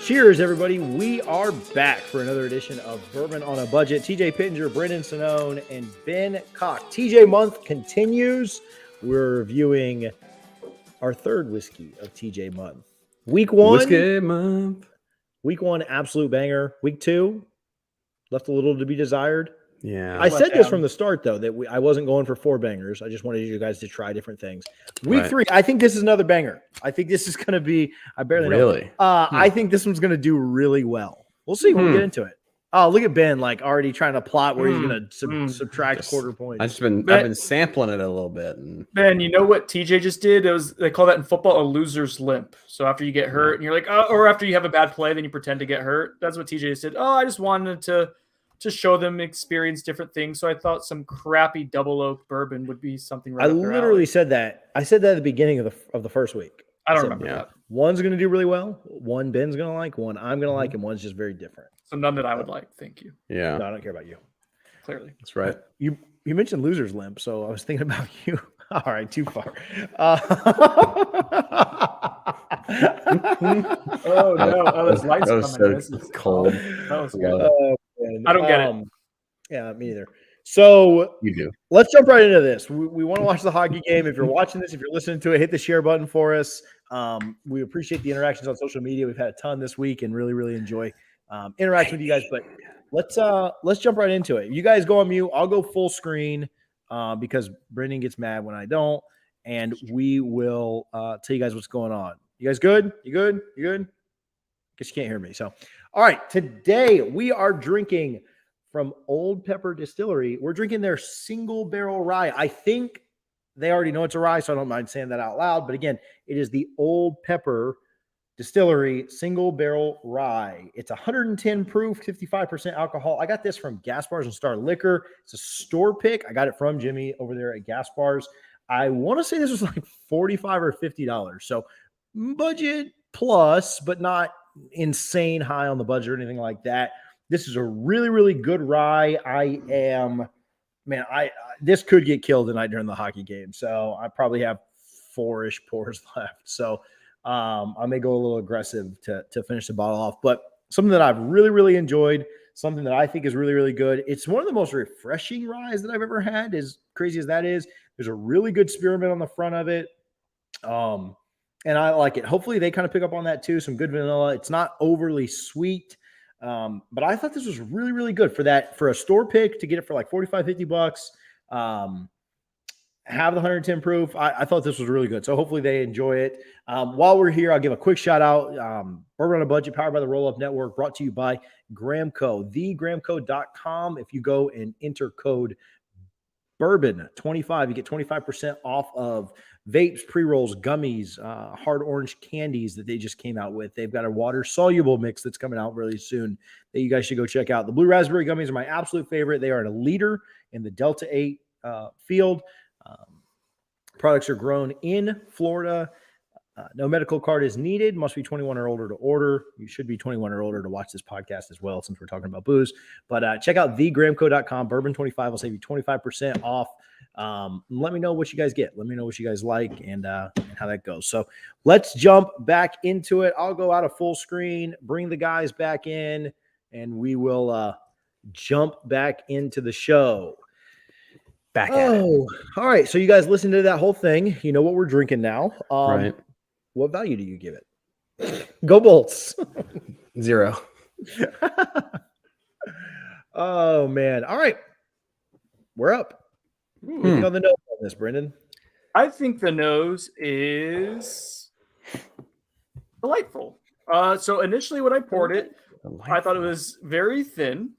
Cheers, everybody. We are back for another edition of Bourbon on a Budget. TJ Pittenger, Brendan Sonnone, and Ben Cock. TJ month continues. We're reviewing our third whiskey of TJ month. Week one. Whiskey month. Week one, absolute banger. Week two, left a little to be desired. Yeah. I said this from the start, though, that I wasn't going for 4 bangers. I just wanted you guys to try different things. Week three, I think this is another banger. I think this is going to be – I barely know. I think this one's going to do really well. We'll see when we get into it. Oh, look at Ben, like already trying to plot where he's going to subtract quarter points. I've been sampling it a little bit. And Ben, you know what TJ just did? They call that in football a loser's limp. So after you get hurt and you're like, oh, or after you have a bad play, then you pretend to get hurt. That's what TJ just did. Oh, I just wanted to show them experience different things. So I thought some crappy double oak bourbon would be something right I literally said that. I said that at the beginning of the first week. I don't remember that. One's going to do really well. One Ben's going to like. One I'm going to like. And one's just very different. So none that I would like. Thank you. Yeah. No, I don't care about you. Clearly. That's right. You mentioned loser's limp, so I was thinking about you. All right, too far. Oh, no. Oh, there's lights coming. So this is cold. That was good. I don't get it. Yeah, me neither. So You do. Let's jump right into this. We want to watch the hockey game. If you're watching this, if you're listening to it, hit the share button for us. We appreciate the interactions on social media. We've had a ton this week and really, really enjoy interacting with you guys. But let's jump right into it. You guys go on mute. I'll go full screen because Brendan gets mad when I don't. And we will tell you guys what's going on. You guys good? You good? You good? Guess you can't hear me. So, all right. Today we are drinking from Old Pepper Distillery. We're drinking their single barrel rye. I think they already know it's a rye, so I don't mind saying that out loud. But again, it is the Old Pepper Distillery single barrel rye. It's 110 proof, 55% alcohol. I got this from Gas Bars and Star Liquor. It's a store pick. I got it from Jimmy over there at Gas Bars. I want to say this was like $45 or $50. So budget plus, but not insane high on the budget or anything like that. This is a really, really good rye. This could get killed tonight during the hockey game. So I probably have 4-ish pours left. So I may go a little aggressive to finish the bottle off. But something that I've really, really enjoyed, something that I think is really, really good. It's one of the most refreshing ryes that I've ever had, as crazy as that is. There's a really good spearmint on the front of it. And I like it. Hopefully they kind of pick up on that too. Some good vanilla. It's not overly sweet. But I thought this was really, really good for a store pick to get it for like $45-50. Have the 110 proof. I thought this was really good. So hopefully they enjoy it. While we're here, I'll give a quick shout out. Bourbon on a Budget, powered by the Roll Up Network, brought to you by Gramco, thegramco.com. If you go and enter code Bourbon25, you get 25% off of vapes, pre-rolls, gummies, hard orange candies that they just came out with. They've got a water-soluble mix that's coming out really soon that you guys should go check out. The blue raspberry gummies are my absolute favorite. They are a leader in the Delta 8 field. Products are grown in Florida. No medical card is needed. Must be 21 or older to order. You should be 21 or older to watch this podcast as well, since we're talking about booze. But check out thegramco.com. Bourbon25 will save you 25% off. Let me know what you guys get. Let me know what you guys like and how that goes. So let's jump back into it. I'll go out of full screen, bring the guys back in, and we will jump back into the show. Back at it. All right. So you guys listen to that whole thing. You know what we're drinking now. Right. What value do you give it? Go Bolts. 0. Oh, man. All right. We're up. What do you think on the nose on this, Brendan? I think the nose is delightful. So initially when I poured it, I thought it was very thin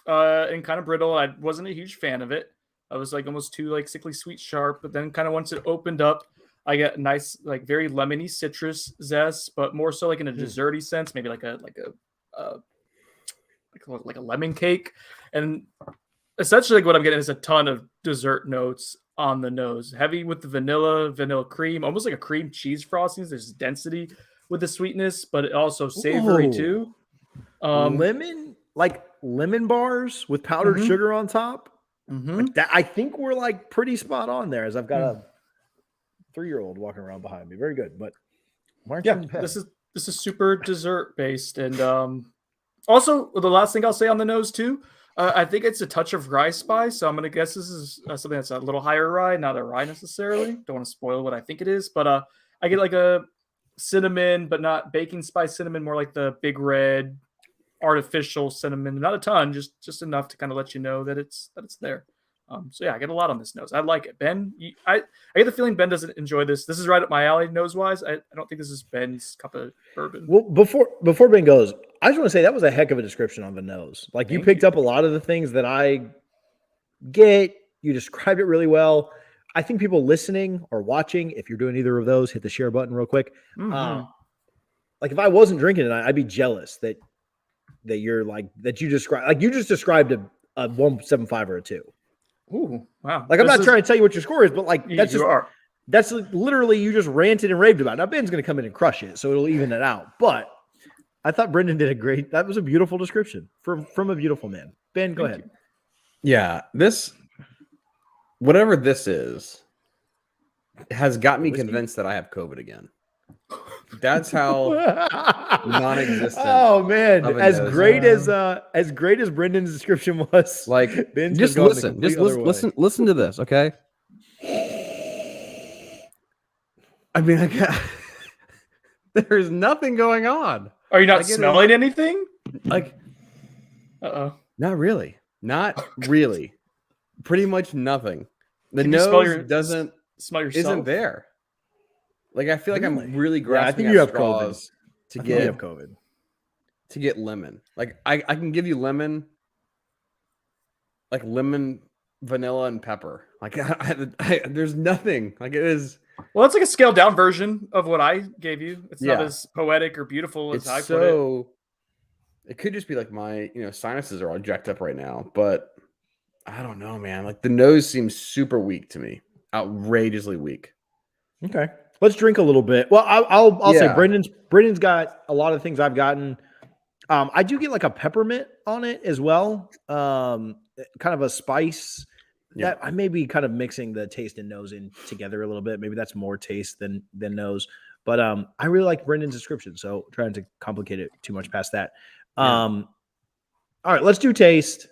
and kind of brittle. I wasn't a huge fan of it. I was like almost too like sickly sweet sharp, but then kind of once it opened up, I get nice, like very lemony citrus zest, but more so like in a desserty sense, maybe like a lemon cake. And essentially like what I'm getting is a ton of dessert notes on the nose, heavy with the vanilla cream, almost like a cream cheese frosting. There's density with the sweetness, but it also savory too. Lemon bars with powdered sugar on top. Like that, I think we're like pretty spot on there, as I've got a 3-year-old walking around behind me. Very good. But yeah, this This is super dessert based, and also the last thing I'll say on the nose too. I think it's a touch of rye spice, so I'm gonna guess this is something that's a little higher rye, not a rye necessarily. Don't want to spoil what I think it is, but I get like a cinnamon, but not baking spice cinnamon, more like the big red artificial cinnamon. Not a ton, just enough to kind of let you know that it's there. So yeah, I get a lot on this nose. I like it. Ben, I get the feeling Ben doesn't enjoy this. This is right up my alley nose wise. I don't think this is Ben's cup of bourbon. Well, before Ben goes, I just want to say that was a heck of a description on the nose. Like you picked up a lot of the things that I get. You described it really well. I think people listening or watching, if you're doing either of those, hit the share button real quick. Like if I wasn't drinking it, I'd be jealous that you're like that. You described like you just described a 1.75 or a 2. Ooh, wow. Like, I'm not trying to tell you what your score is, but like, that's literally you just ranted and raved about it. Now, Ben's going to come in and crush it, so it'll even it out. But I thought Brendan did that was a beautiful description from a beautiful man. Ben, go ahead. Yeah, whatever this is, has got me convinced that I have COVID again. That's how non-existent. Oh man, as great as Brendan's description was, like Ben's just listen to this, okay? I mean, there's nothing going on. Are you not smelling anything? Like, not really, pretty much nothing. The nose doesn't smell yourself. Isn't there. Like I feel like I'm really grasping I think you have straws COVID. to have COVID. To get lemon. Like I can give you lemon, like lemon, vanilla, and pepper. Like there's nothing. Like it is. Well, it's like a scaled down version of what I gave you. It's not as poetic or beautiful as I put it. It could just be like my sinuses are all jacked up right now, but I don't know, man. Like the nose seems super weak to me, outrageously weak. Okay. Let's drink a little bit. Well, I'll say Brendan's got a lot of things I've gotten. I do get like a peppermint on it as well. Kind of a spice that I may be kind of mixing the taste and nose in together a little bit. Maybe that's more taste than nose. But I really like Brendan's description, so trying to complicate it too much past that. All right, let's do taste.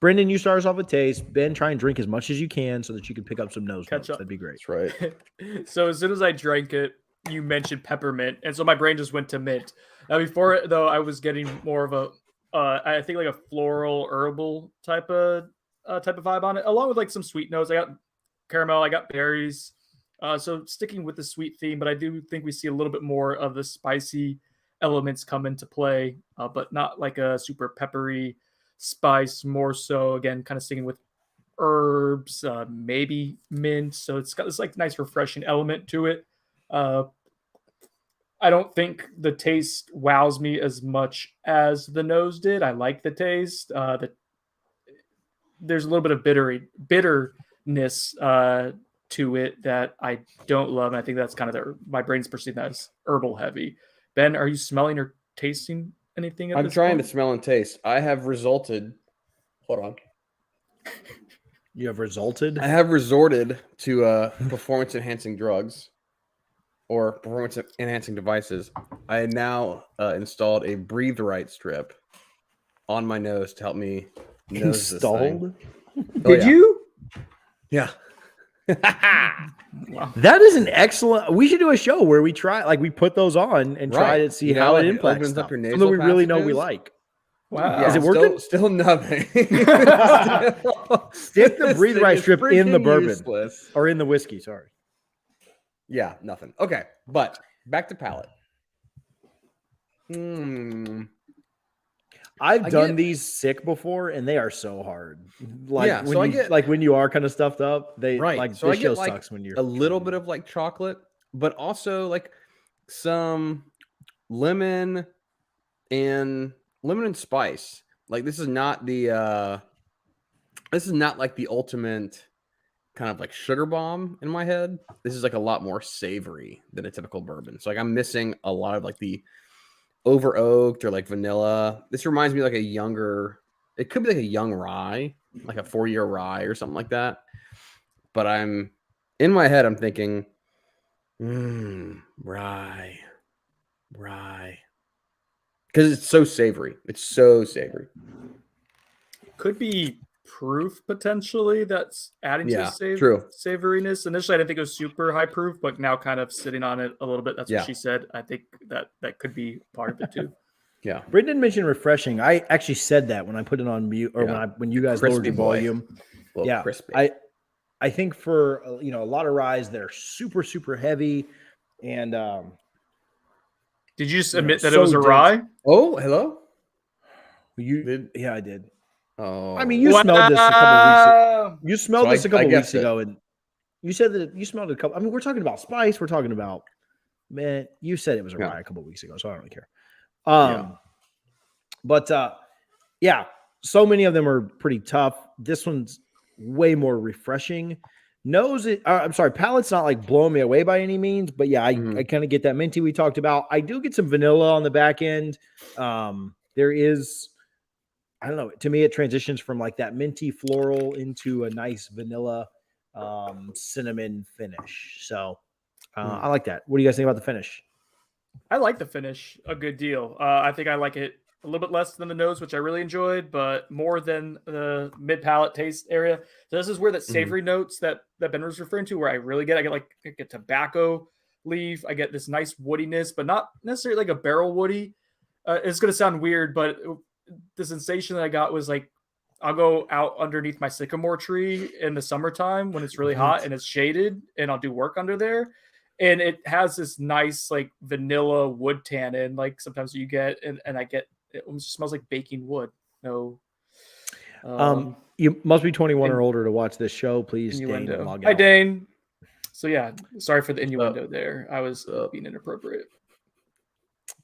Brendan, you start us off with taste. Ben, try and drink as much as you can so that you can pick up some nose notes. That'd be great. That's right. So as soon as I drank it, you mentioned peppermint, and so my brain just went to mint. Now before it, though, I was getting more of a, I think like a floral herbal type of vibe on it, along with like some sweet notes. I got caramel, I got berries. So sticking with the sweet theme, but I do think we see a little bit more of the spicy elements come into play, but not like a super peppery spice, more so again kind of sticking with herbs, maybe mint, so it's got this like nice refreshing element to it. I don't think the taste wows me as much as the nose did. I like the taste. There's a little bit of bitterness to it that I don't love, and I think that's kind of my brain's perceiving that as herbal heavy. Ben, are you smelling or tasting anything? I'm trying to smell and taste. I have resulted. Hold on. You have resulted? I have resorted to performance-enhancing drugs or performance-enhancing devices. I now installed a Breathe Right strip on my nose to help me nose installed. Did you? Yeah. Wow. That is an excellent. We should do a show where we try, like, we put those on and try to see how it impacts up your nasal something we really know we like. Wow, is it working? Still nothing. Stick the Breathe Right strip in the bourbon or in the whiskey. Sorry. Yeah, nothing. Okay, but back to palate. I've done these sick before, and they are so hard. Like when you are kind of stuffed up, they like so this show sucks when you're a little bit of like chocolate, but also like some lemon and spice. Like this is not like the ultimate kind of like sugar bomb in my head. This is like a lot more savory than a typical bourbon. So like I'm missing a lot of like the over oaked or like vanilla. This reminds me of like it could be like a young rye, like a 4-year rye or something like that. But in my head, I'm thinking, rye, Rye. Because it's so savory. It's so savory. Could be proof potentially that's adding to the true. savoriness. Initially, I didn't think it was super high proof, but now kind of sitting on it a little bit. That's what she said. I think that could be part of it too. Yeah. Brendan mentioned refreshing. I actually said that when I put it on mute, or when you guys lowered your volume. Yeah, crispy. I think for a lot of ryes that are super super heavy, and did you just admit that it was a rye? Oh, hello. Yeah, I did. Oh, I mean, you smelled this a couple weeks ago. You smelled this a couple weeks ago, and you said that you smelled it a couple. I mean, we're talking about spice. We're talking about, man. You said it was a rye a couple weeks ago, so I don't really care. But so many of them are pretty tough. This one's way more refreshing. Palate's not like blowing me away by any means, but I kind of get that minty we talked about. I do get some vanilla on the back end. There is, I don't know, to me it transitions from like that minty floral into a nice vanilla cinnamon finish. So I like that. What do you guys think about the finish? I like the finish a good deal. I think I like it a little bit less than the nose, which I really enjoyed, but more than the mid palate taste area. So this is where that savory notes that Ben was referring to, where I get tobacco leaf. I get this nice woodiness, but not necessarily like a barrel woody. It's going to sound weird, but the sensation that I got was like, I'll go out underneath my sycamore tree in the summertime when it's really hot and it's shaded, and I'll do work under there. And it has this nice like vanilla wood tannin, like sometimes you get, and I get, it almost smells like baking wood. No. You must be 21 or older to watch this show. Please, Dane, log out. Hi, Dane. So yeah, sorry for the innuendo there. I was being inappropriate.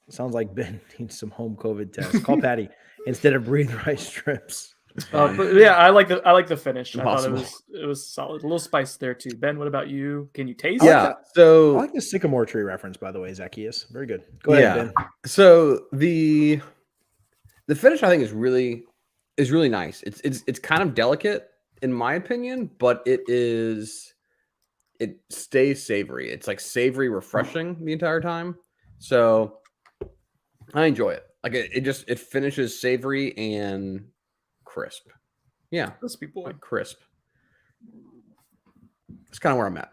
Sounds like Ben needs some home COVID tests. Call Patty instead of breathe right strips. But yeah, I like the finish. Impossible. I thought it was solid. A little spice there too. Ben, what about you? Can you taste? Yeah. I like the sycamore tree reference, by the way, Zacchaeus. Very good. Go ahead, Ben. So the finish I think is really nice. It's kind of delicate in my opinion, but it stays savory. It's like savory, refreshing the entire time. So I enjoy it. Like it finishes savory and crisp. Yeah. Crispy boy. Like crisp. That's kind of where I'm at.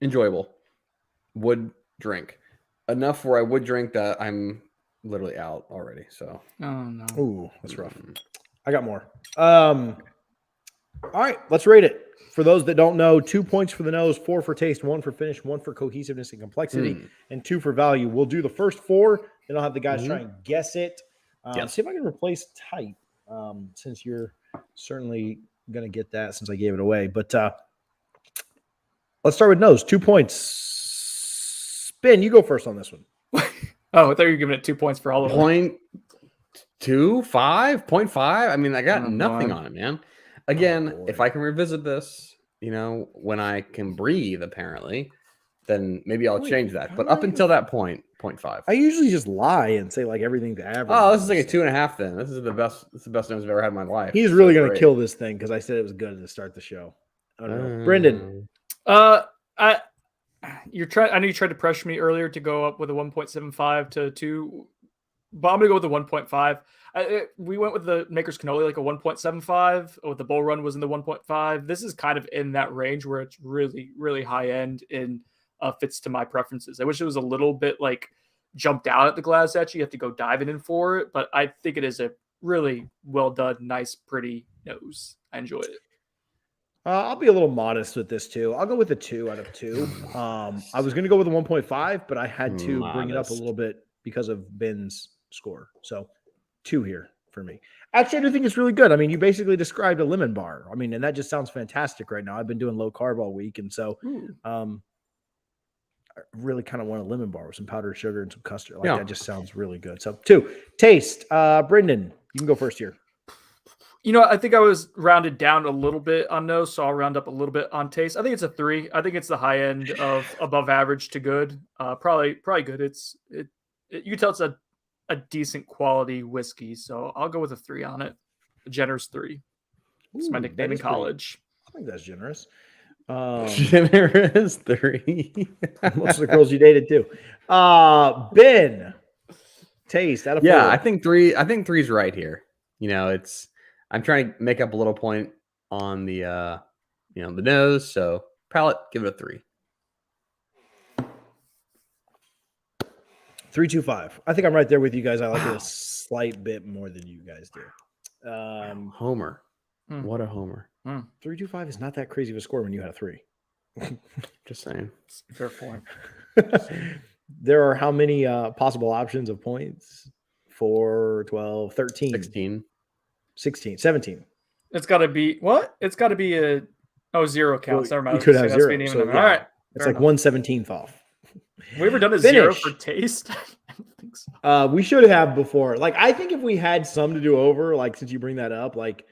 Enjoyable. Would drink. Enough where I would drink that I'm literally out already. So. Oh no. Ooh, that's rough. I got more. All right, let's rate it. For those that don't know, 2 points for the nose, 4 for taste, 1 for finish, 1 for cohesiveness and complexity, and 2 for value. We'll do the first 4, then I'll have the guys try and guess it. See if I can replace type, since you're certainly going to get that since I gave it away. But let's start with nose. 2 points. Ben, you go first on this one. Oh, I thought you were giving it 2 points for all of them. 0.5. I mean, I got nothing on it, man. Again, if I can revisit this, when I can breathe, apparently, then maybe I'll change that. But up until that point, 0.5. I usually just lie and say like everything's average. Oh, this is like a 2.5 then. This is the best. This is the best nose I've ever had in my life. He's really going to kill this thing because I said it was good to start the show. I don't know. Brendan. I know you tried to pressure me earlier to go up with a 1.75 to 2, but I'm going to go with the 1.5. We went with the Maker's Cannoli, like a 1.75. Or the Bull Run was in the 1.5. This is kind of in that range where it's really, really high end and fits to my preferences. I wish it was a little bit like jumped out at the glass at you. You have to go diving in for it, but I think it is a really well done, nice, pretty nose. I enjoyed it. I'll be a little modest with this too. I'll go with a 2 out of 2. I was going to go with a 1.5, but I had to bring it up a little bit because of Ben's score. So 2 here for me. Actually, I do think it's really good. I mean, you basically described a lemon bar. I mean, and that just sounds fantastic right now. I've been doing low carb all week, and so I really kind of want a lemon bar with some powdered sugar and some custard. That just sounds really good. So 2. Taste. Brendan, you can go first here. I think I was rounded down a little bit on nose, so I'll round up a little bit on taste. I think it's a 3. I think it's the high end of above average to good. Probably good. You can tell it's a decent quality whiskey, so I'll go with a 3 on it. A generous 3. It's my nickname in college. I think that's generous. Generous 3. Most of the girls you dated too. Ben, taste out of 4. Yeah, I think 3. I think 3's right here. I'm trying to make up a little point on the the nose. So palate, give it a 3. 3.25. I think I'm right there with you guys. I like it a slight bit more than you guys do. Homer. What a homer. 3.25 is not that crazy of a score when you had a 3. Just saying. Fair point. There are how many possible options of points? 4, 12, 13, 16, 17. It's got to be what? It's got to be a 0 counts. Never mind. You could have 0. So, All right. It's like 1/17th off. We ever done a Finish. 0 for taste? I don't think so. We should have before. Like, I think if we had some to do over, like since you bring that up, like,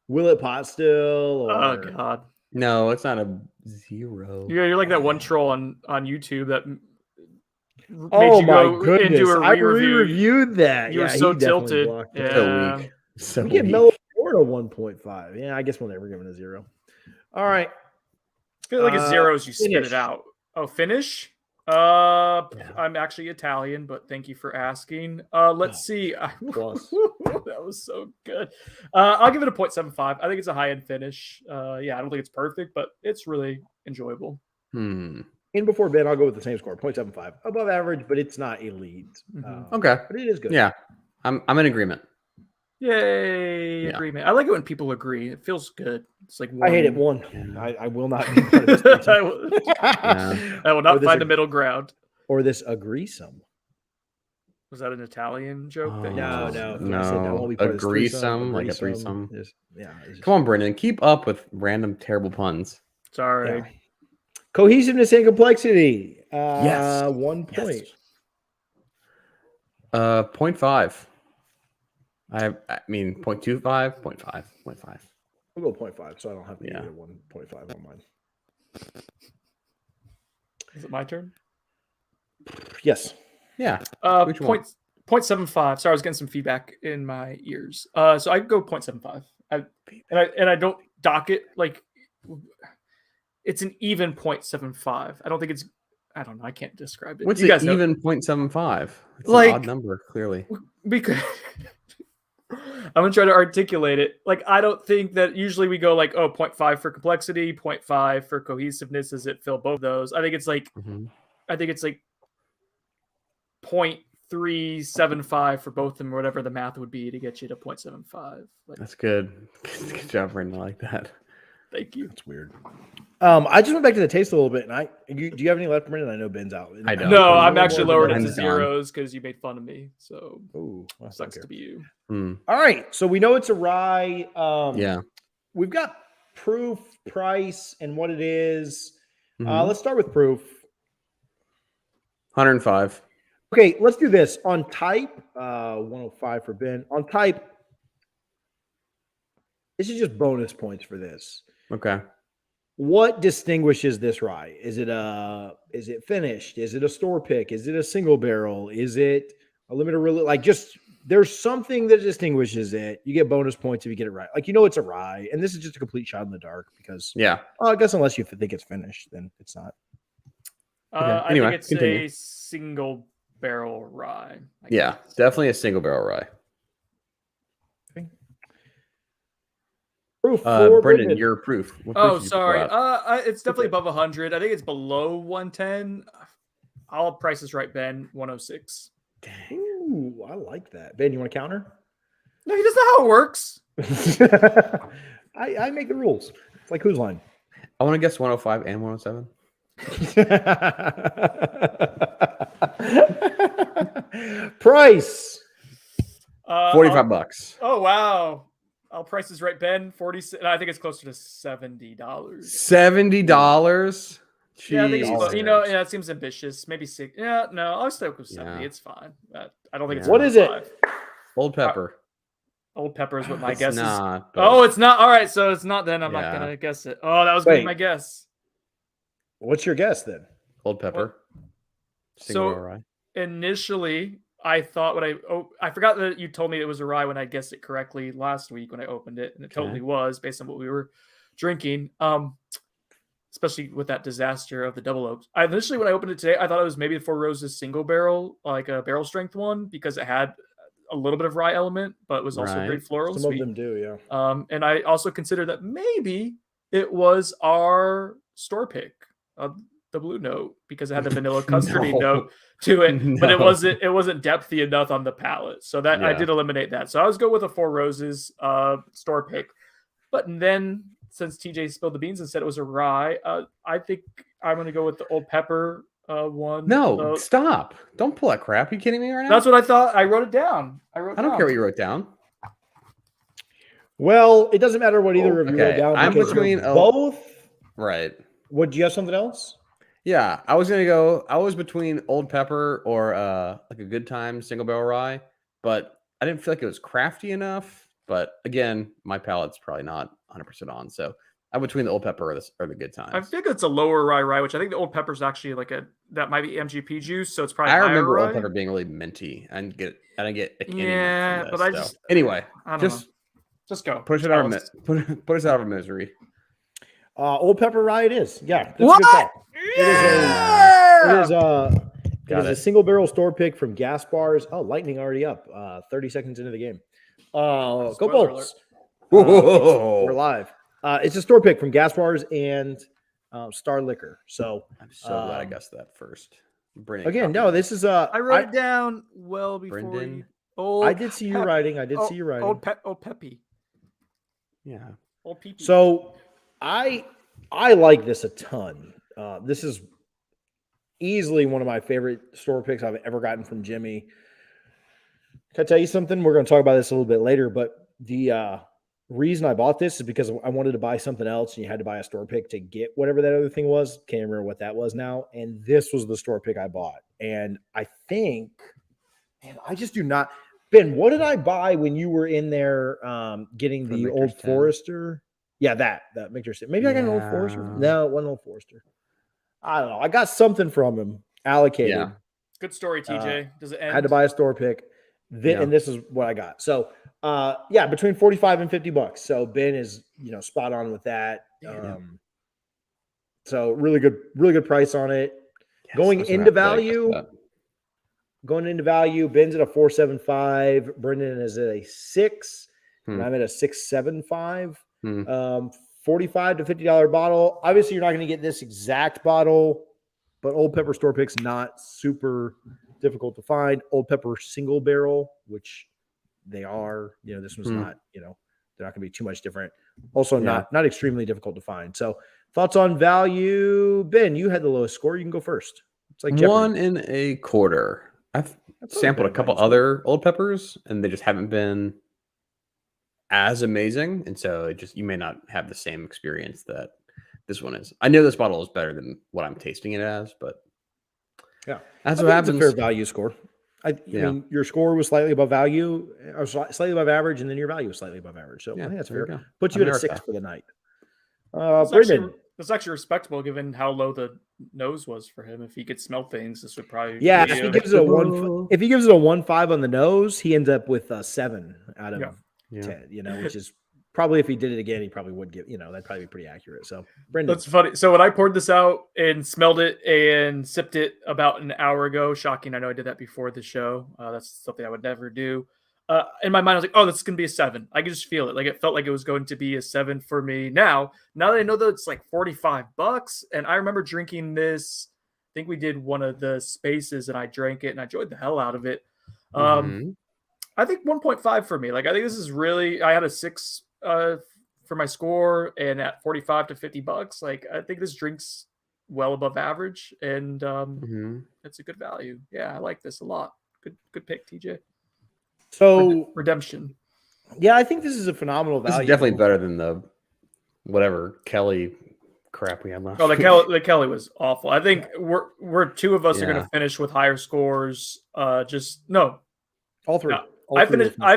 will it pot still? Or... Oh God. No, it's not a 0. You're like that one troll on YouTube that made Oh you my go goodness! into a I re-review. re-reviewed that. You were Yeah, so he definitely tilted. blocked it. Yeah. So weak. So We get weak. Mellow Florida 1.5. Yeah, I guess we'll never give it a 0. All right. I feel like a 0 is you spit finish. it out. Oh, finish? I'm actually Italian, but thank you for asking. Let's see. Plus. That was so good. I'll give it a 0.75. I think it's a high-end finish. Yeah, I don't think it's perfect, but it's really enjoyable. In before Ben, I'll go with the same score, 0.75. Above average, but it's not elite. Okay. But it is good. Yeah. I'm in agreement. Yay, Yeah. agreement. I like it when people agree. It feels good. It's like I hate it. one. I will not be part of this. I will not find the middle ground. Or this agreesome. Was that an Italian joke? Oh, that you No, just- no. No. I said I won't be part of this Agreesome, like a threesome. It's just- Come on, Brendan. Keep up with random terrible puns. Sorry. Yeah. Cohesiveness and complexity. Yes. 1 point. 0.5. I mean 0.25, 0.5, 0.5. We'll go 0.5, so I don't have to Yeah. get 1.5 on mine. Is it my turn? Yes. Yeah. Which one? 0.75. Sorry, I was getting some feedback in my ears. So I go 0.75. And I don't dock it like it's an even 0.75. I don't think it's. I don't know. I can't describe it. What's you guys it know. even 0.75? It's Like- an odd number, clearly. Because I'm gonna try to articulate it. Like, I don't think that usually we go like, 0.5 for complexity, 0.5 for cohesiveness. Does it fill both of those? I think it's like 0.375 for both of them, or whatever the math would be to get you to 0.75. Like, That's good. Good job, Brendan. I like that. thank you. That's weird. I just went back to the taste a little bit, and do you have any left, Brendan? I know Ben's out. I don't. No, Okay. I'm actually lowered it to Ben's gone. zeros because you made fun of me. So Ooh, well, sucks okay. to be you. All right, so we know it's a rye. Yeah. We've got proof, price, and what it is. Mhm. Let's start with proof. 105. Okay, let's do this. On type, 105 for Ben. On type, this is just bonus points for this. Okay. What distinguishes this rye? Is it finished? Is it a store pick? Is it a single barrel? Is it a limited like just there's something that distinguishes it. You get bonus points if you get it right. Like, it's a rye, and this is just a complete shot in the dark because I guess unless you think it's finished, then it's not. I Anyway, think it's continue. a single barrel rye. I Yeah, guess. definitely a single barrel rye. Proof. Brendan, your proof. What proof Oh, did you sorry. pull out? It's definitely above 100. I think it's below 110. I'll price this right, Ben. 106. Ooh, I like that. Ben, you want to counter? No, he doesn't know how it works. I make the rules. It's like whose line? I want to guess 105 and 107. Price. $45. Oh, wow. I'll price this right, Ben. 40. I think it's closer to $70. $70. Yeah, I think it's Jeez. yeah, it seems ambitious. Maybe 6. Yeah, no, I'll stick with 70. Yeah. It's fine. I don't think it's. What is it? 45. Old pepper. Old pepper is what my It's guess is. not, but- Oh, it's not. All right, so it's not. Then I'm not Yeah. gonna guess it. Oh, that was gonna be Wait. my guess. What's your guess then? Old pepper. So- Single barrel rye. Initially, I thought I forgot that you told me it was a rye when I guessed it correctly last week when I opened it, and it totally was based on what we were drinking. especially with that disaster of the double oaks. Initially, when I opened it today, I thought it was maybe the Four Roses single barrel, like a barrel strength one, because it had a little bit of rye element, but it was also very floral. Some of them do, yeah. And I also considered that maybe it was our store pick, the blue note, because it had the vanilla custardy note to it, but it wasn't depthy enough on the palate. So that I did eliminate that. So I was going with a Four Roses store pick. But then since TJ spilled the beans and said it was a rye, I think I'm going to go with the Old Pepper one. No, stop. Don't pull that crap. Are you kidding me right now? That's what I thought. I wrote it down. I don't care what you wrote down. Well, it doesn't matter what either of you wrote down. I'm between both. Right. Would you have something else? Yeah, I was between Old Pepper or like a Good Time single barrel rye, but I didn't feel like it was crafty enough. But again, my palate's probably not 100% on, so I'm between the Old Pepper or the Good Times. I think it's a lower rye, which I think the Old Pepper's actually that might be MGP juice, so it's probably. I remember rye. Old Pepper being really minty. I didn't get yeah, but I just anyway. I don't know. Just go. Put us out of our misery. Old Pepper rye it is. Yeah. What? A good call. It is a single barrel store pick from Gas Bars. Oh, lightning already up. 30 seconds into the game. Go Bolts. We're live. It's a store pick from Gas Bars and Star Liquor. So I'm so glad I guessed that first. Again, no, this is I wrote it down well before Brendan. I did see you writing. See you writing. Old Peppy. Yeah. Old Peppy. So I like this a ton. This is easily one of my favorite store picks I've ever gotten from Jimmy. Can I tell you something? We're going to talk about this a little bit later, but the reason I bought this is because I wanted to buy something else, and you had to buy a store pick to get whatever that other thing was. Can't remember what that was now. And this was the store pick I bought. And I think, man, I just do not. Ben, what did I buy when you were in there getting the Old Forester? Yeah, that Victor's. Maybe I got an Old Forester. No, it wasn't Old Forester. I don't know. I got something from him allocated. Yeah. Good story, TJ. Does it end? I had to buy a store pick. And this is what I got. So, between 45 and $50. So Ben is, spot on with that. So really good price on it. Yes, Going into value, Ben's at a 4.75. Brendan is at a 6. And I'm at a 6.75. $45 to $50 bottle. Obviously, you're not going to get this exact bottle, but Old Pepper store pick's not super difficult to find. Old Pepper single barrel, which they are, this one's not, they're not going to be too much different. Also not extremely difficult to find. So thoughts on value? Ben, you had the lowest score. You can go first. It's like Jeopardy. 1.25. I've sampled a couple other Old Peppers and they just haven't been as amazing. And so you may not have the same experience that this one is. I know this bottle is better than what I'm tasting it as, but yeah, that's what happens. It's a fair value score. I mean, your score was slightly above value, or slightly above average, and then your value was slightly above average. So I think that's fair. Put you at a 6 for the night. That's actually respectable given how low the nose was for him. If he could smell things, this would probably if he gives it a 1. If he gives it a 1.5 on the nose, he ends up with a 7 out of 10. Which is probably, if he did it again, he probably would give. That'd probably be pretty accurate. So Brendan, that's funny. So when I poured this out and smelled it and sipped it about an hour ago, shocking. I know I did that before the show. That's something I would never do. In my mind, I was like, "Oh, this is gonna be a 7." I could just feel it. Like it felt like it was going to be a 7 for me. Now that I know that it's like $45, and I remember drinking this. I think we did one of the spaces, and I drank it, and I enjoyed the hell out of it. I think 1.5 for me. Like I think this is really. I had a 6 for my score, and at $45 to $50, like I think this drink's well above average, and it's a good value. Yeah, I like this a lot. Good pick, TJ. So redemption. Yeah, I think this is a phenomenal value. This is definitely better than the whatever Kelly crap we had last. Oh, the Kelly was awful. I think we're two of us are going to finish with higher scores. All three. No. I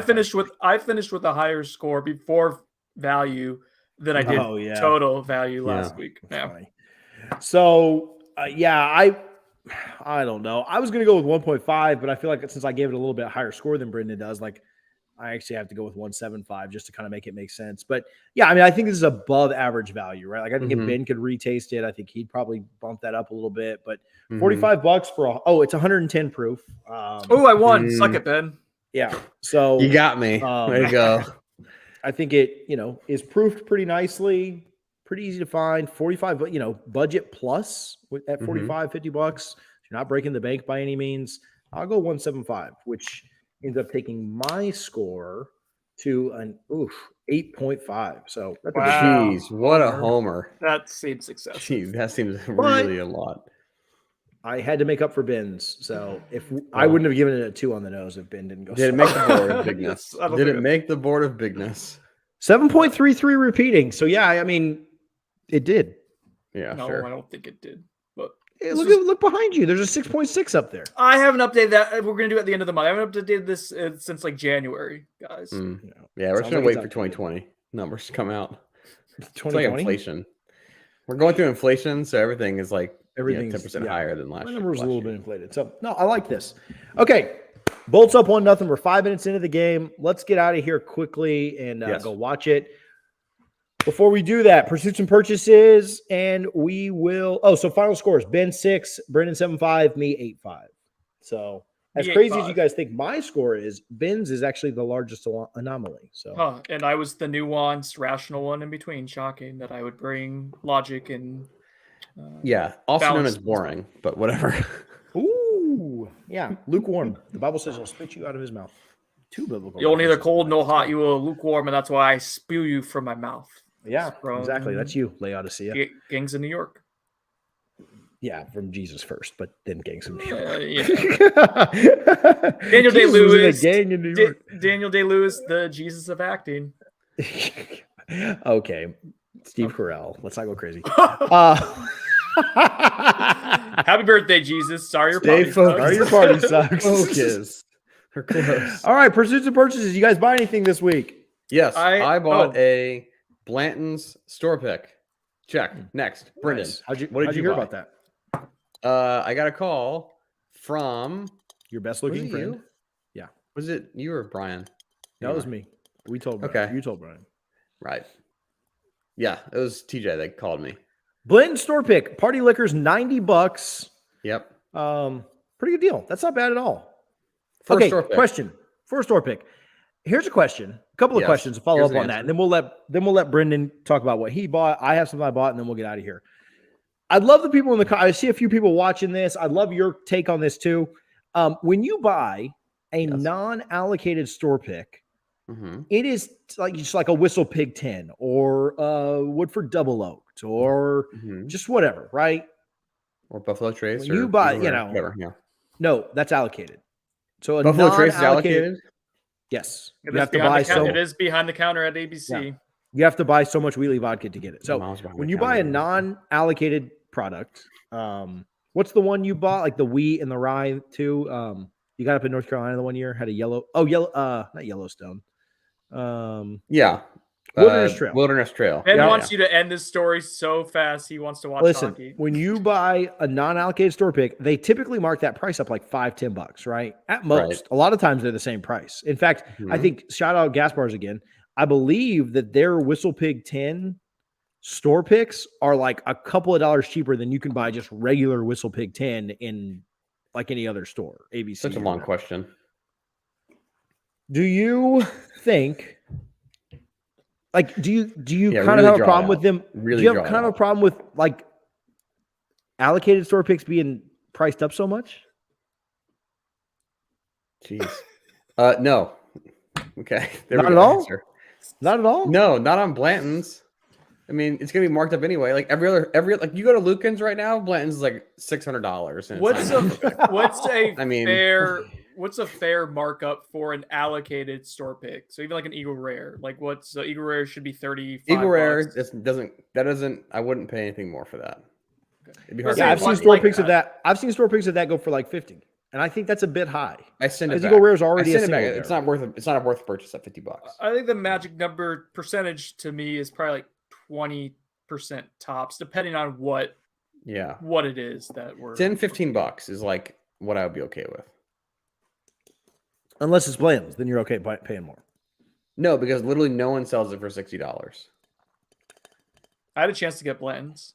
finished with a higher score before value than I did total value last week. Yeah. Funny. So I don't know. I was going to go with 1.5, but I feel like since I gave it a little bit higher score than Brendan does, like I actually have to go with 175 just to kind of make it make sense. But yeah, I mean, I think this is above average value, right? Like I think if Ben could retaste it, I think he'd probably bump that up a little bit. But $45 for it's 110 proof. Oh, I won. Suck it, Ben. Yeah. So you got me. There you go. I think it, is proofed pretty nicely, pretty easy to find. 45, budget plus at 45, $50. You're not breaking the bank by any means. I'll go 175, which ends up taking my score to an 8.5. So that's jeez, what a homer. That seems excessive. Jeez, that seems really a lot. I had to make up for Ben's. So if I wouldn't have given it a 2 on the nose if Ben didn't go. Did it make the board of bigness? Did it make the board of bigness? 7.33 repeating. So yeah, I mean, it did. Yeah, no, sure. I don't think it did. But look behind you. There's a 6.6 up there. I haven't updated that. We're going to do it at the end of the month. I haven't updated this since like January, guys. Yeah, we're just going to wait for 2020 numbers to come out. It's like inflation. We're going through inflation, so everything is like 10% higher than last year. My number was a little bit inflated. So, no, I like this. Okay, Bolts up 1-0. We're 5 minutes into the game. Let's get out of here quickly and go watch it. Before we do that, pursuits and purchases, and we will. So final scores: Ben 6, Brendan 7.5, me 8.5. So as crazy as you guys think my score is, Ben's is actually the largest anomaly. So, and I was the nuanced, rational one in between. Shocking that I would bring logic and also known as boring, but whatever. Ooh, yeah, lukewarm. The Bible says he'll spit you out of his mouth. Two biblical. You'll neither cold nor hot. You will lukewarm, and that's why I spew you from my mouth. Yeah, exactly. That's you, Laodicea. Gangs of New York. Yeah, from Jesus first, but then Gangs of New York. Daniel Day-Lewis. Gang in New York. Daniel Day-Lewis, the Jesus of acting. Okay, Steve Carell. Let's not go crazy. Happy birthday, Jesus. Sorry your party sucks. Sorry your party sucks. Focus. We're close. All right, pursuits and purchases. You guys buy anything this week? Yes, I bought a Blanton's store pick. Check. Next, Brendan. Nice. How'd you hear about that? I got a call from your best looking friend. You? Yeah. Was it you or Brian? That was me. We told Brian. Okay. You told Brian. Right. Yeah, it was TJ that called me. Blanton store pick. Party liquors, $90. Yep. Pretty good deal. That's not bad at all. First store pick. Question. First store pick. Here's a question. A couple of questions to follow up on that, and then we'll let Brendan talk about what he bought. I have something I bought, and then we'll get out of here. I'd love the people in the. I see a few people watching this. I'd love your take on this too. When you buy a non-allocated store pick, it is just like a Whistle Pig 10 or Woodford Double Oaked or just whatever, right? Or Buffalo Trace. When you buy, whatever, no, that's allocated. So a Buffalo Trace is allocated. Yes, you have to buy it is behind the counter at ABC. Yeah. You have to buy so much Wheatley vodka to get it. So when you buy a non-allocated product, what's the one you bought? Like the wheat and the rye too. You got up in North Carolina the one year, had a not Yellowstone. Wilderness Trail. Ben wants you to end this story so fast. He wants to watch hockey. When you buy a non-allocated store pick, they typically mark that price up like $5-10, right? At most. Right. A lot of times they're the same price. In fact, I think, shout out Gas Bars again, I believe that their Whistle Pig 10 store picks are like a couple of dollars cheaper than you can buy just regular Whistle Pig 10 in like any other store. ABC. Such a long question. Do you think, like, do you kind of have a problem with them? Do you have kind of a problem with like allocated store picks being priced up so much? Jeez. No. Okay. Not at all? Not at all? No, not on Blanton's. I mean, it's gonna be marked up anyway. Like every like you go to Lucan's right now, Blanton's is like $600. What's a fair markup for an allocated store pick? So even like an Eagle Rare, like Eagle Rare should be $35. Eagle Rare doesn't. I wouldn't pay anything more for that. It'd be hard. Yeah, I've seen store picks of that. I've seen store picks of that go for like $50, and I think that's a bit high. I send it back. Eagle Rare is already a single. It's not worth. It's not worth purchase at $50. I think the magic number percentage to me is probably like 20% tops, depending on what it is that we're $10-15 is like what I would be okay with. Unless it's Blanton's, then you're okay paying more. No, because literally no one sells it for $60. I had a chance to get Blanton's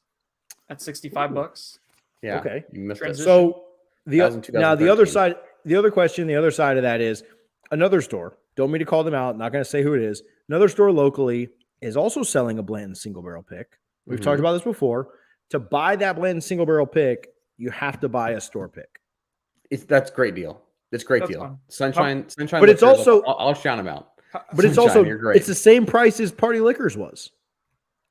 at $65. Yeah. Okay. You missed it. Transition. So the other 2013. side, the other side of that is another store. Don't mean to call them out. Not going to say who it is. Another store locally is also selling a Blanton single barrel pick. We've talked about this before. To buy that Blanton single barrel pick, you have to buy a store pick. That's a great deal. It's a great That's deal. fun. Sunshine. But it's Liquors, also- I'll shout them out. But it's Sunshine, also you're great. it's the same price as Party Liquors was.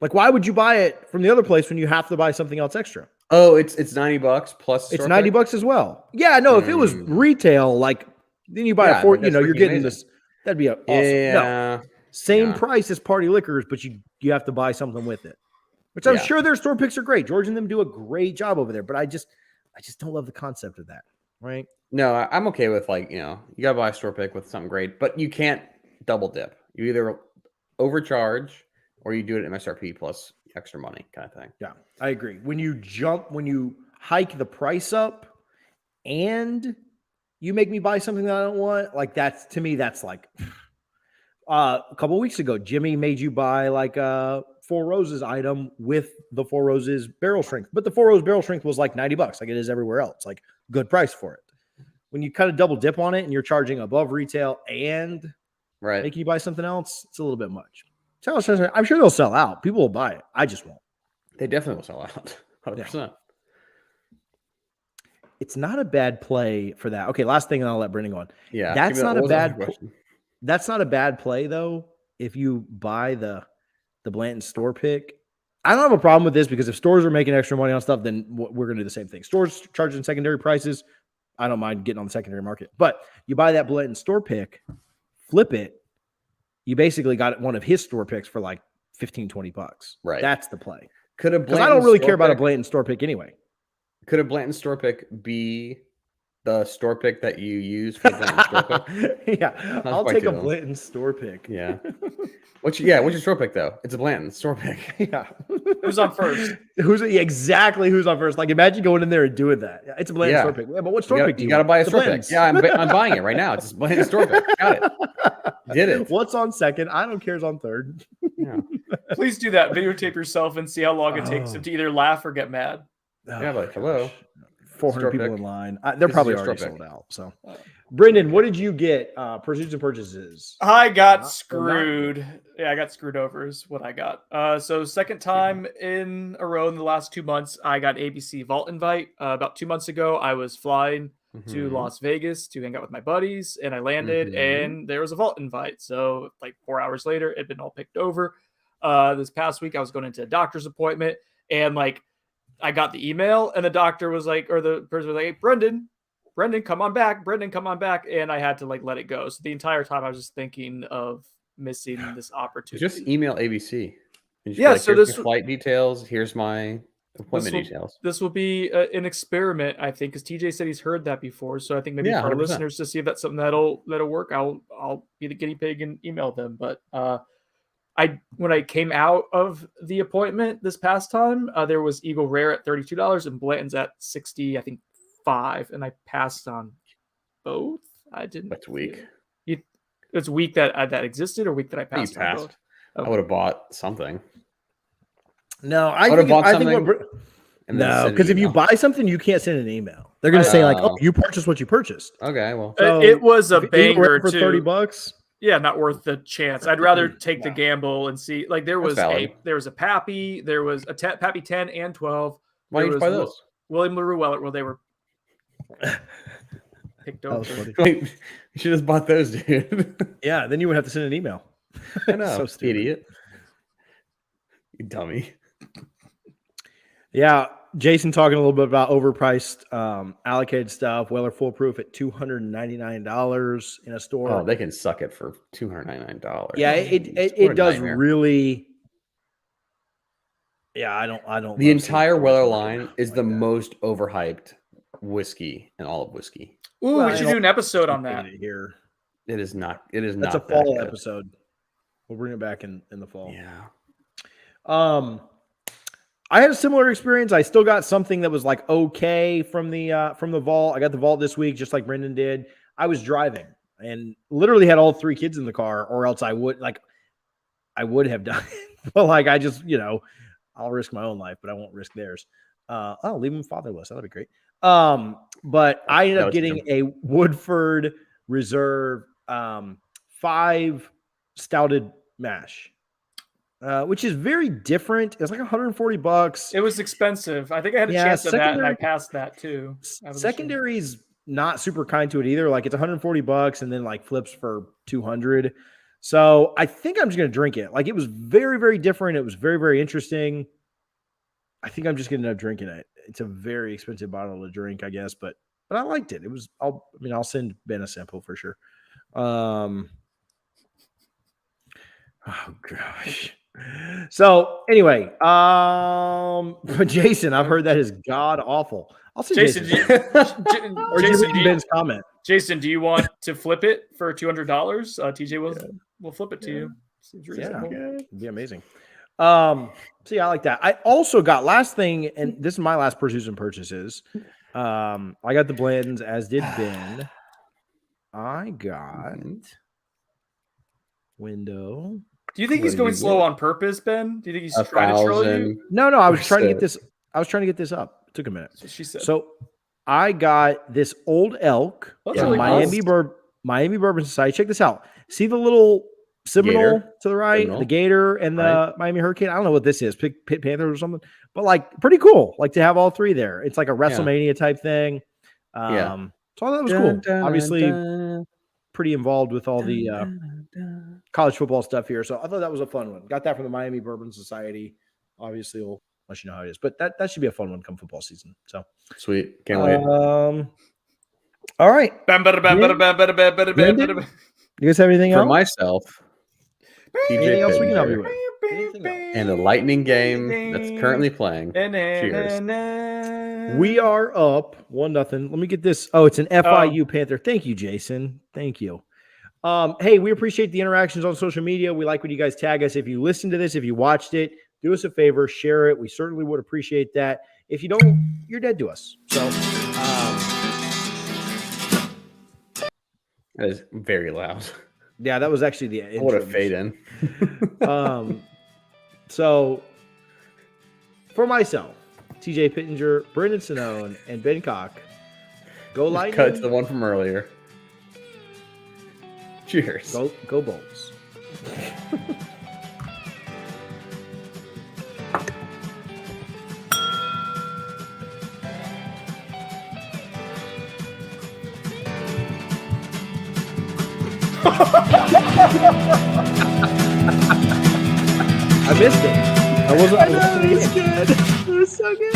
Like, why would you buy it from the other place when you have to buy something else extra? Oh, it's $90 plus. It's store $90 pick? as well. Yeah, no. If it was retail, like then you buy Yeah, a four. like, You know, that's you're freaking getting amazing. this. That'd be awesome. Yeah. No, same Yeah. price as Party Liquors, but you have to buy something with it. Which I'm Yeah. sure their store picks are great. George and them do a great job over there, but I just don't love the concept of that. Right? No, I'm okay with you gotta buy a store pick with something great, but you can't double dip. You either overcharge or you do it at MSRP plus extra money kind of thing. Yeah, I agree. When you hike the price up and you make me buy something that I don't want, like to me, that's like a couple of weeks ago, Jimmy made you buy like a Four Roses item with the Four Roses barrel strength, but the Four Rose barrel strength was like $90, like it is everywhere else. Like good price for it. When you kind of double dip on it and you're charging above retail and Right. making you buy something else, it's a little bit much. So I'm sure they'll sell out. People will buy it. I just won't. They definitely will sell out. 100%. It's not a bad play for that. Okay, last thing, and I'll let Brendan go on. Yeah. That's not a bad. question. That's not a bad play though. If you buy the Blanton store pick, I don't have a problem with this because if stores are making extra money on stuff, then we're going to do the same thing. Stores charging secondary prices, I don't mind getting on the secondary market. But you buy that Blanton store pick, flip it, you basically got one of his store picks for like $15-$20. Right. That's the play. Could a Because I don't really care about a Blanton store pick anyway. Could a Blanton store pick be the store pick that you use for Blanton store pick? Yeah, I'll quite take a doable. Blanton store pick. Yeah. What's your store pick though? It's a Blanton store pick. Yeah. Who's on first? Exactly who's on first? Like imagine going in there and doing that. Yeah, it's a Blanton Yeah. store pick. Yeah, but what store pick do You you got to want? buy a The store pick. Blantons. Yeah, I'm buying it right now. It's a Blanton store pick. Got it. Did it. What's on second? I don't care. Is on third. Yeah. Please do that. Videotape yourself and see how long it takes him to either laugh or get mad. Yeah, like, hello. 400 Store people pick. in line. They're This is probably your already store pick. sold out. So, Brendan, what did you get? Pursuits and purchases. I got Not- screwed. Yeah, I got screwed over is what I got. So second time in a row in the last 2 months, I got ABC Vault invite. About 2 months ago, I was flying to Mhm. Las Vegas to hang out with my buddies, and I landed, Mhm. and there was a Vault invite. So like 4 hours later, it'd been all picked over. This past week, I was going into a doctor's appointment, and like I got the email, and the doctor was like, or the person was like, hey, Brendan, come on back. Brendan, come on back. And I had to like let it go. So the entire time I was just thinking of missing this opportunity. Just email ABC. And just be Yeah, like, so here's this- my flight details. Here's my appointment details. This will be an experiment, I think, because TJ said he's heard that before. So I think maybe Yeah, for our 100%. listeners to see if that's something that'll work, I'll be the guinea pig and email them. But when I came out of the appointment this past time, there was Eagle Rare at $32 and Blanton's at 60, I think 5, and I passed on both. I didn't. That's weak. It's weak that existed, or weak that I You passed on passed. both. Oh. I would have bought something. No, I would've think bought I think something what, and then no, send an because if you email. buy something, you can't send an email. They're going to say like, "Oh, Oh. you purchased what you purchased." Okay, well. So, It was a if you banger for too. $30. Yeah, not worth the chance. I'd rather take the No. gamble and see. Like there was valid. there was a Pappy, there was a Pappy 10 and 12. Why There didn't you buy was those? William LaRue Weller. Well, they were picked That was over. funny. Wait, you should have bought those, dude. Yeah, then you would have to send an email. I know. So stupid. Idiot. You dummy. Yeah, Jason talking a little bit about overpriced allocated stuff. Weller Foolproof at $299 in a store. Oh, they can suck it for $299. Yeah, What it a does nightmare. really. Yeah, I don't. The love seeing entire stores Weller working line is like the that. most overhyped whiskey in all of whiskey. Ooh, Well, we should do an episode on that. Here. It is not. It is That's a not that fall good. episode. We'll bring it back in the fall. Yeah. I had a similar experience. I still got something that was like okay from the vault. I got the vault this week, just like Brendan did. I was driving. and literally had all 3 kids in the car, or else I would have done it. But like, I just, I'll risk my own life, but I won't risk theirs. I'll leave them fatherless. That'd be great. But I ended up getting a Woodford Reserve 5 stouted mash, which is very different. It's like $140. It was expensive. I think I had a chance of that, and I passed that too. Secondary's not super kind to it either. Like, it's $140 and then like flips for 200. So I think I'm just going to drink it. Like, it was very, very different. It was very, very interesting. I think I'm just going to end up drinking it. It's a very expensive bottle to drink, I guess, but I liked it. It was, I'll send Ben a sample for sure. Oh gosh. So anyway, Jason, I've heard that is god awful. I'll say Jason. Ben's comment. Jason, do you want to flip it for $200? TJ will flip it to you. Seems reasonable. It'd be amazing. So yeah, I like that. I also got, last thing, and this is my last purchases. I got the blends, as did Ben. I got window. Do you think he's going slow on purpose, Ben? Do you think he's trying to troll you? No, I was trying to get this. I was trying to get this up. It took a minute. That's what she said. So I got this Old Elk from Miami Bourbon Society. Check this out. See the little Seminole to the right, the Gator, and the Miami Hurricane. I don't know what this is, Pit Panthers or something, but like pretty cool. Like to have all 3 there. It's like a WrestleMania type thing. So I thought that was cool. Obviously, pretty involved with all the college football stuff here. So I thought that was a fun one. Got that from the Miami Bourbon Society. Obviously, we'll let you know how it is, but that should be a fun one come football season. So sweet, can't wait. All right. You guys have anything else? For myself, anything else we can help you with? And a lightning game that's currently playing. Cheers. We are up 1-0. Let me get this. Oh, it's an FIU Panther. Thank you, Jason. Thank you. Hey, we appreciate the interactions on social media. We like when you guys tag us. If you listen to this, if you watched it, do us a favor, share it. We certainly would appreciate that. If you don't, you're dead to us. So that is very loud. Yeah, that was actually the intro. What a fade in. So for myself, TJ Pittenger, Brendan Sinone, and Ben Cock, go Lightning. Cut to the one from earlier. Cheers. Go Bolts. I missed it. I wasn't good. It was so good.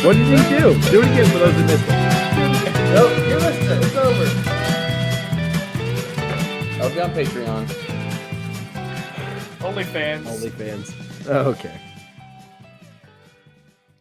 What did you do? Do it again for those who missed it. Nope, you missed it. It's over. I'll be on Patreon. OnlyFans. Okay.